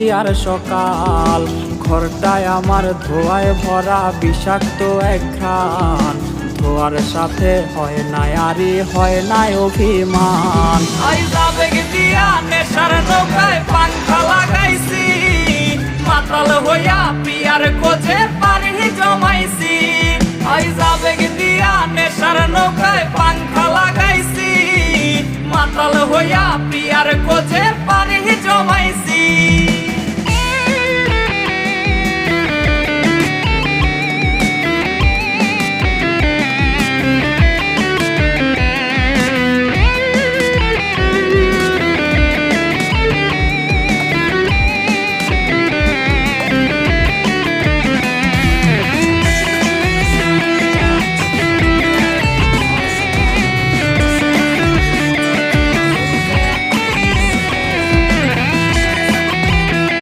আর সকাল ঘরটায় আমার ধোয়ায় ভরা বিষাক্ত এক ঘ্রাণ। ধোয়ার সাথে হয় না আরি হয় না অভিমান। আবেগ দিয়া নেশার নৌকায় পাংখা লাগাইছি, মাতাল হইয়া পিয়ার খোঁজে পানি জমাইছি। আবেগ দিয়া নেশার নৌকায় পাংখা লাগাইছি, মাতাল হইয়া পিয়ার খোঁজে পানি জমাইছি।